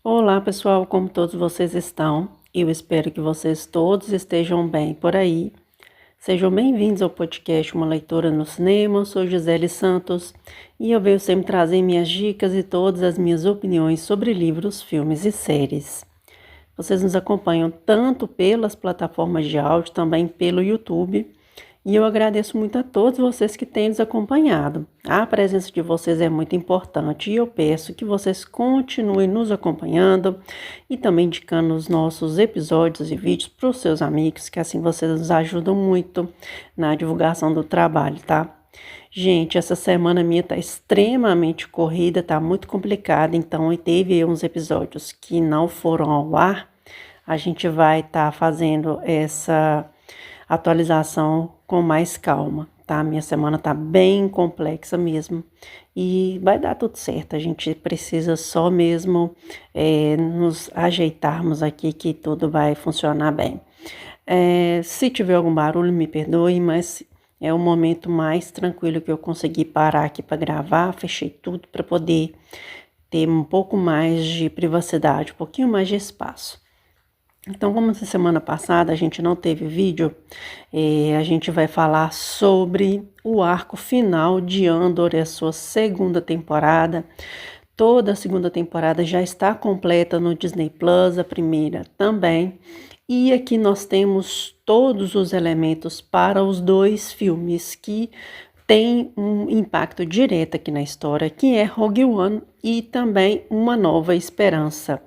Olá, pessoal, como todos vocês estão? Eu espero que vocês todos estejam bem por aí. Sejam bem-vindos ao podcast Uma Leitura no Cinema. Eu sou Gisele Santos e eu venho sempre trazer minhas dicas e todas as minhas opiniões sobre livros, filmes e séries. Vocês nos acompanham tanto pelas plataformas de áudio, também pelo YouTube. E eu agradeço muito a todos vocês que têm nos acompanhado. A presença de vocês é muito importante e eu peço que vocês continuem nos acompanhando e também indicando os nossos episódios e vídeos para os seus amigos, que assim vocês nos ajudam muito na divulgação do trabalho, tá? Gente, essa semana minha tá extremamente corrida, tá muito complicada, então teve uns episódios que não foram ao ar. A gente vai estar fazendo essa atualização com mais calma, tá? Minha semana tá bem complexa mesmo e vai dar tudo certo. A gente precisa só mesmo nos ajeitarmos aqui que tudo vai funcionar bem. Se tiver algum barulho, me perdoe, mas é o momento mais tranquilo que eu consegui parar aqui para gravar. Fechei tudo para poder ter um pouco mais de privacidade, um pouquinho mais de espaço. Então, como essa semana passada a gente não teve vídeo, a gente vai falar sobre o arco final de Andor e a sua segunda temporada. Toda a segunda temporada já está completa no Disney Plus, a primeira também. E aqui nós temos todos os elementos para os dois filmes que têm um impacto direto aqui na história, que é Rogue One e também Uma Nova Esperança.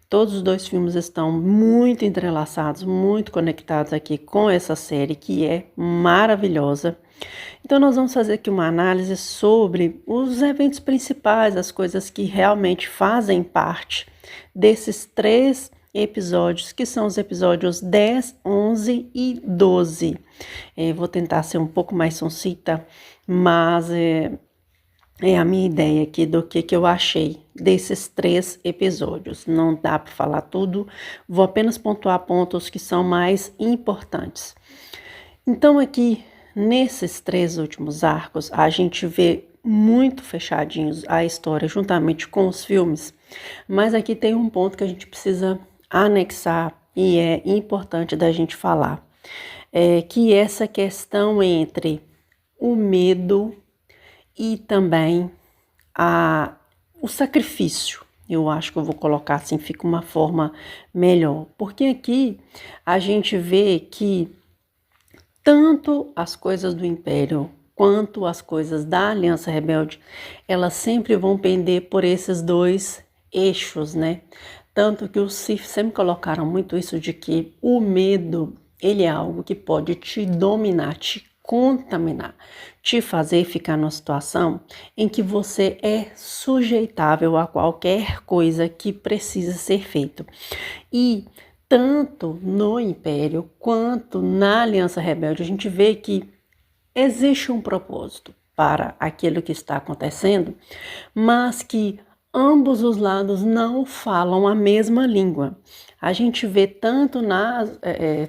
Todos os dois filmes estão muito entrelaçados, muito conectados aqui com essa série que é maravilhosa. Então nós vamos fazer aqui uma análise sobre os eventos principais, as coisas que realmente fazem parte desses 3 episódios, que são os episódios 10, 11 e 12. Vou tentar ser um pouco mais sucinta, mas é a minha ideia aqui do que eu achei desses 3 episódios. Não dá para falar tudo, vou apenas pontuar pontos que são mais importantes. Então aqui, nesses 3 últimos arcos, a gente vê muito fechadinhos a história juntamente com os filmes, mas aqui tem um ponto que a gente precisa anexar e é importante da gente falar, que essa questão entre o medo e também o sacrifício. Eu acho que eu vou colocar assim, fica uma forma melhor. Porque aqui a gente vê que tanto as coisas do Império quanto as coisas da Aliança Rebelde, elas sempre vão pender por esses 2 eixos, né? Tanto que os Sith sempre colocaram muito isso de que o medo, ele é algo que pode te dominar, te contaminar, te fazer ficar numa situação em que você é sujeitável a qualquer coisa que precisa ser feito. E tanto no Império quanto na Aliança Rebelde, a gente vê que existe um propósito para aquilo que está acontecendo, mas que ambos os lados não falam a mesma língua. A gente vê tanto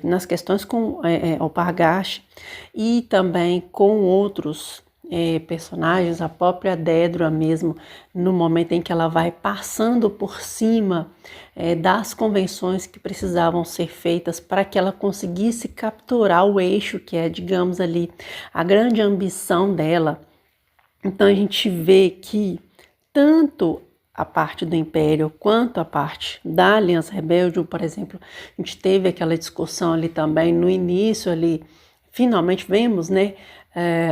nas questões com o Pargash e também com outros personagens, a própria Dedra mesmo, no momento em que ela vai passando por cima das convenções que precisavam ser feitas para que ela conseguisse capturar o eixo, que é, digamos ali, a grande ambição dela. Então a gente vê que tanto a parte do Império quanto a parte da Aliança Rebelde, por exemplo, a gente teve aquela discussão ali também no início ali, finalmente vemos, né,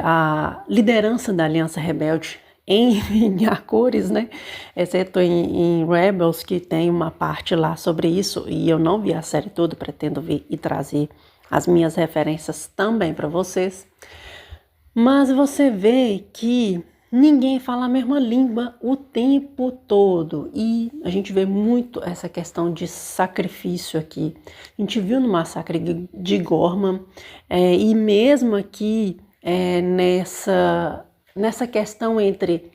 a liderança da Aliança Rebelde em a cores, né, exceto em Rebels, que tem uma parte lá sobre isso, e eu não vi a série toda, pretendo ver e trazer as minhas referências também para vocês. Mas você vê que ninguém fala a mesma língua o tempo todo e a gente vê muito essa questão de sacrifício aqui. A gente viu no massacre de Ghorman e mesmo aqui nessa questão entre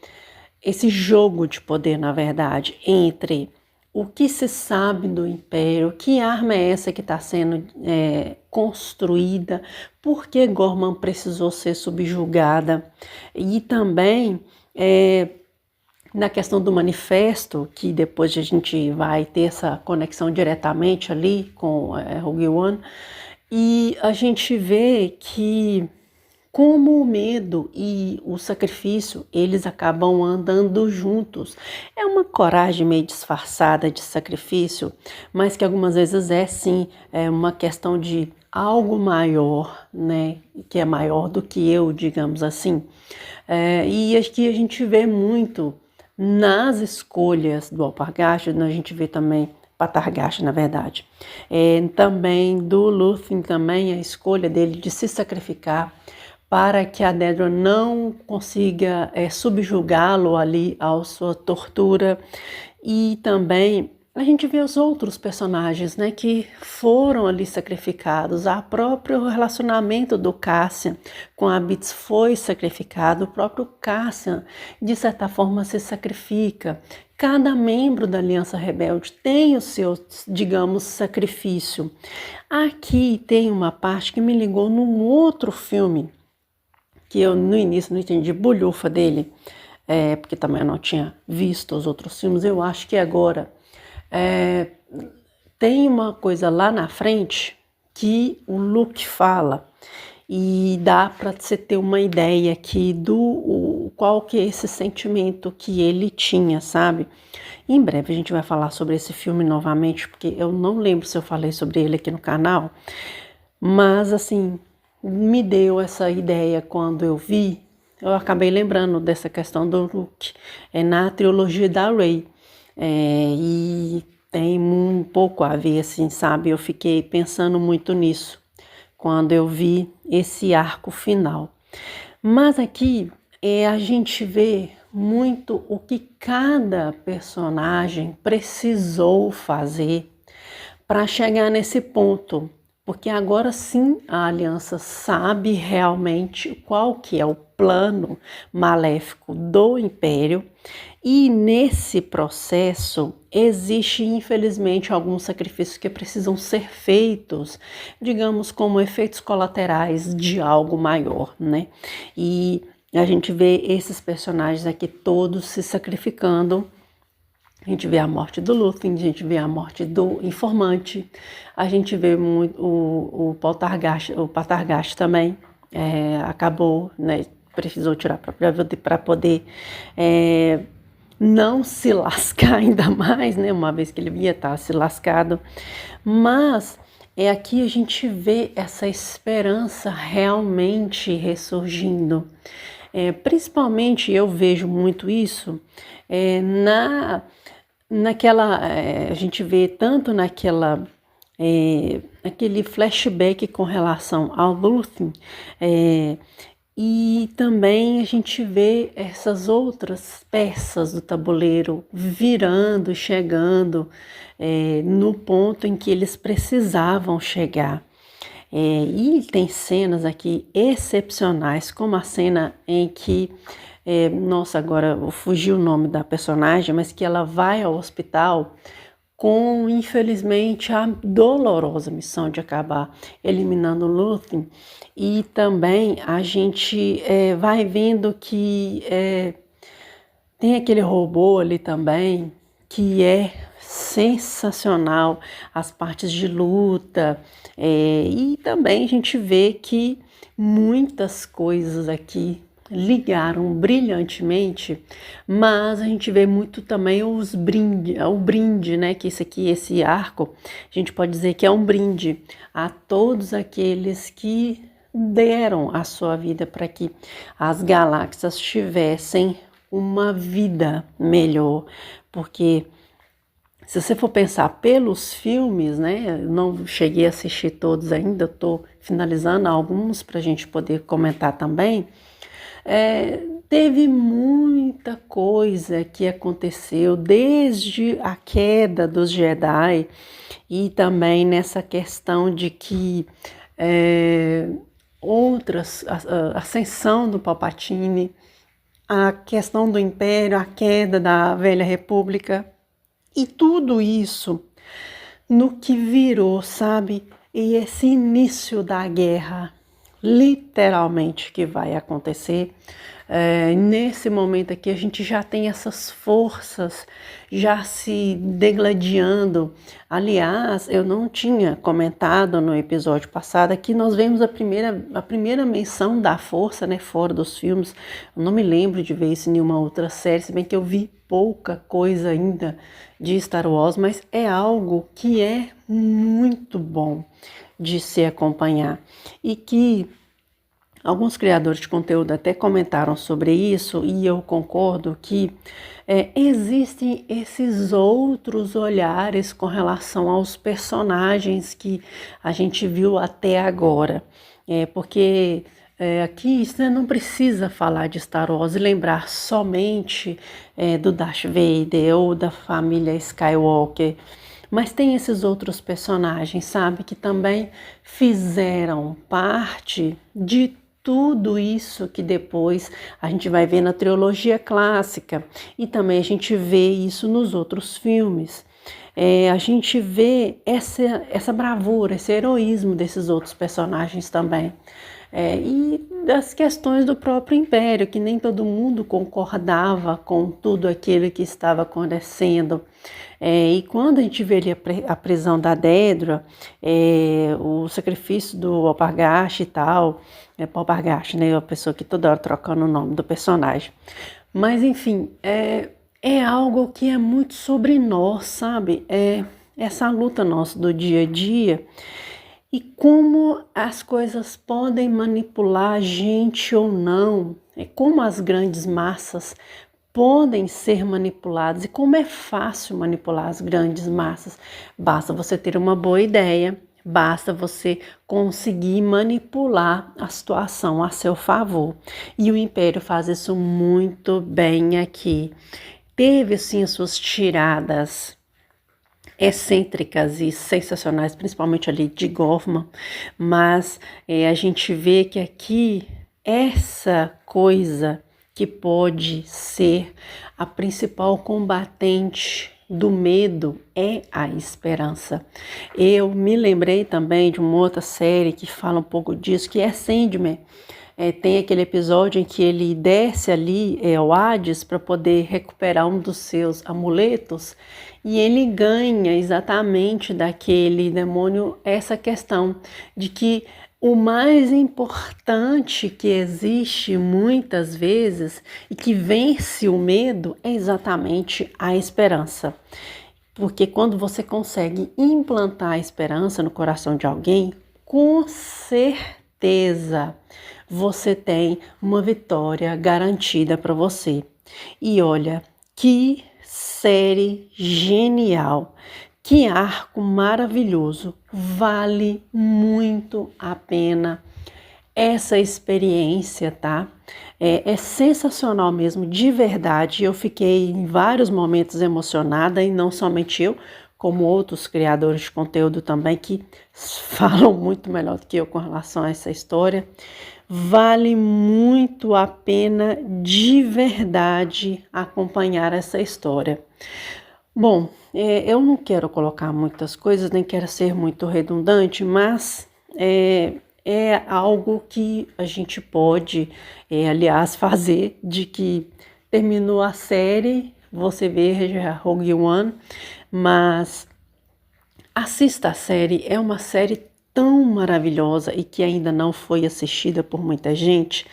esse jogo de poder, na verdade, entre o que se sabe do Império, que arma é essa que está sendo construída, por que Ghorman precisou ser subjugada, e também na questão do manifesto, que depois a gente vai ter essa conexão diretamente ali com Rogue One, e a gente vê que como o medo e o sacrifício, eles acabam andando juntos. É uma coragem meio disfarçada de sacrifício, mas que algumas vezes é sim, é uma questão de algo maior, né? Que é maior do que eu, digamos assim. E aqui a gente vê muito nas escolhas do Alpargatas, a gente vê também Patargaste, na verdade. Também do Lúthien, também a escolha dele de se sacrificar para que a Dedra não consiga subjugá-lo ali à sua tortura. E também a gente vê os outros personagens, né, que foram ali sacrificados. O próprio relacionamento do Cassian com a Bits foi sacrificado. O próprio Cassian, de certa forma, se sacrifica. Cada membro da Aliança Rebelde tem o seu, digamos, sacrifício. Aqui tem uma parte que me ligou num outro filme, que eu no início não entendi bolhufa dele, porque também eu não tinha visto os outros filmes. Eu acho que agora tem uma coisa lá na frente que o Luke fala e dá para você ter uma ideia aqui do qual que é esse sentimento que ele tinha, sabe? Em breve a gente vai falar sobre esse filme novamente, porque eu não lembro se eu falei sobre ele aqui no canal, mas assim, me deu essa ideia quando eu vi. Eu acabei lembrando dessa questão do Luke na trilogia da Rey, e tem um pouco a ver, assim, sabe? Eu fiquei pensando muito nisso quando eu vi esse arco final. Mas aqui a gente vê muito o que cada personagem precisou fazer para chegar nesse ponto. Porque agora sim a aliança sabe realmente qual que é o plano maléfico do Império, e nesse processo existe infelizmente alguns sacrifícios que precisam ser feitos, digamos como efeitos colaterais de algo maior, né? E a gente vê esses personagens aqui todos se sacrificando. A gente vê a morte do Lúthien, a gente vê a morte do informante, a gente vê muito o Patargaste também, acabou, né, precisou tirar a própria vida para poder não se lascar ainda mais, né, uma vez que ele ia estar se lascado. Mas aqui a gente vê essa esperança realmente ressurgindo. Principalmente eu vejo muito isso a gente vê tanto aquele flashback com relação ao Lúthien, e também a gente vê essas outras peças do tabuleiro virando, chegando no ponto em que eles precisavam chegar. E tem cenas aqui excepcionais, como a cena em que nossa, agora fugiu o nome da personagem, mas que ela vai ao hospital com, infelizmente, a dolorosa missão de acabar eliminando o Lúthien. E também a gente vai vendo que tem aquele robô ali também, que é sensacional, as partes de luta, e também a gente vê que muitas coisas aqui ligaram brilhantemente, mas a gente vê muito também o brinde, né, que esse arco, a gente pode dizer que é um brinde a todos aqueles que deram a sua vida para que as galáxias tivessem uma vida melhor, porque se você for pensar pelos filmes, né, eu não cheguei a assistir todos ainda, estou finalizando alguns para a gente poder comentar também. Teve muita coisa que aconteceu desde a queda dos Jedi e também nessa questão de que a ascensão do Palpatine, a questão do Império, a queda da Velha República e tudo isso no que virou, sabe? E esse início da guerra literalmente que vai acontecer, Nesse momento aqui a gente já tem essas forças já se degladiando. Aliás, eu não tinha comentado no episódio passado que nós vemos a primeira menção da força, né, fora dos filmes. Eu não me lembro de ver isso em nenhuma outra série, se bem que eu vi pouca coisa ainda de Star Wars, mas é algo que é muito bom de se acompanhar e que alguns criadores de conteúdo até comentaram sobre isso e eu concordo que existem esses outros olhares com relação aos personagens que a gente viu até agora. Porque aqui você não precisa falar de Star Wars e lembrar somente do Darth Vader ou da família Skywalker. Mas tem esses outros personagens, sabe, que também fizeram parte de tudo isso que depois a gente vai ver na trilogia clássica e também a gente vê isso nos outros filmes. A gente vê essa bravura, esse heroísmo desses outros personagens também. E das questões do próprio Império, que nem todo mundo concordava com tudo aquilo que estava acontecendo. E quando a gente vê ali a prisão da Dedra, o sacrifício do Alpargash e tal, Alpargash, né, a pessoa que toda hora trocando o nome do personagem. Mas enfim, é algo que é muito sobre nós, sabe? Essa luta nossa do dia a dia e como as coisas podem manipular a gente ou não, como as grandes massas podem ser manipuladas e como é fácil manipular as grandes massas. Basta você ter uma boa ideia, basta você conseguir manipular a situação a seu favor. E o Império faz isso muito bem aqui. Teve sim as suas tiradas excêntricas e sensacionais, principalmente ali de Gorman, mas a gente vê que aqui essa coisa que pode ser a principal combatente do medo é a esperança. Eu me lembrei também de uma outra série que fala um pouco disso, que é Sandman. Tem aquele episódio em que ele desce ali ao Hades para poder recuperar um dos seus amuletos e ele ganha exatamente daquele demônio essa questão de que o mais importante que existe muitas vezes e que vence o medo é exatamente a esperança. Porque quando você consegue implantar a esperança no coração de alguém, com certeza você tem uma vitória garantida para você. E olha, que série genial! Que arco maravilhoso, vale muito a pena essa experiência, tá? É sensacional mesmo, de verdade. Eu fiquei em vários momentos emocionada e não somente eu, como outros criadores de conteúdo também que falam muito melhor do que eu com relação a essa história. Vale muito a pena, de verdade, acompanhar essa história. Bom, eu não quero colocar muitas coisas, nem quero ser muito redundante, mas é algo que a gente pode, aliás, fazer de que terminou a série, você veja Rogue One, mas assista a série, é uma série tão maravilhosa e que ainda não foi assistida por muita gente.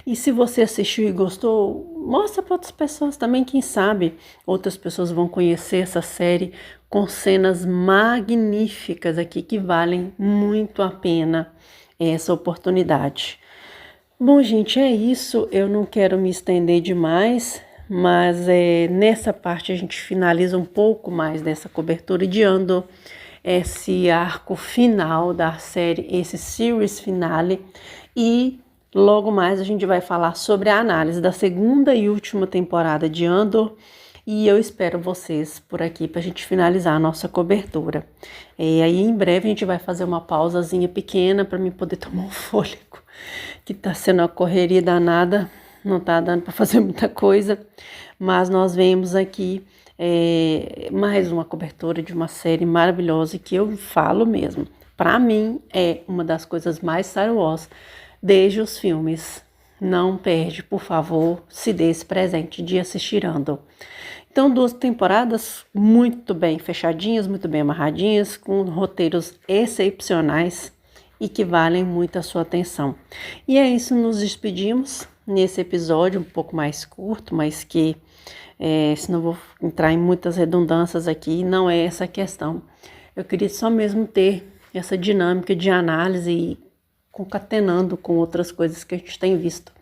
E se você assistiu e gostou, mostra para outras pessoas também, quem sabe outras pessoas vão conhecer essa série com cenas magníficas aqui que valem muito a pena essa oportunidade. Bom, gente, é isso. Eu não quero me estender demais, mas nessa parte a gente finaliza um pouco mais dessa cobertura de Andor, esse arco final da série, esse series finale, e logo mais a gente vai falar sobre a análise da segunda e última temporada de Andor, e eu espero vocês por aqui para a gente finalizar a nossa cobertura. E aí em breve a gente vai fazer uma pausazinha pequena para mim poder tomar um fôlego, que tá sendo uma correria danada, não tá dando para fazer muita coisa, mas nós vemos aqui mais uma cobertura de uma série maravilhosa que eu falo mesmo. Para mim é uma das coisas mais Star Wars desde os filmes. não perde, por favor, se dê esse presente de assistir Andor. Então, 2 temporadas muito bem fechadinhas, muito bem amarradinhas, com roteiros excepcionais e que valem muito a sua atenção. E é isso, nos despedimos nesse episódio um pouco mais curto, mas que, senão vou entrar em muitas redundâncias aqui, não é essa a questão. Eu queria só mesmo ter essa dinâmica de análise e concatenando com outras coisas que a gente tem visto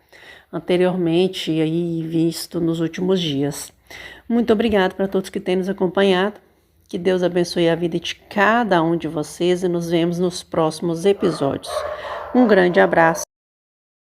anteriormente e aí visto nos últimos dias. Muito obrigada para todos que têm nos acompanhado. Que Deus abençoe a vida de cada um de vocês e nos vemos nos próximos episódios. Um grande abraço.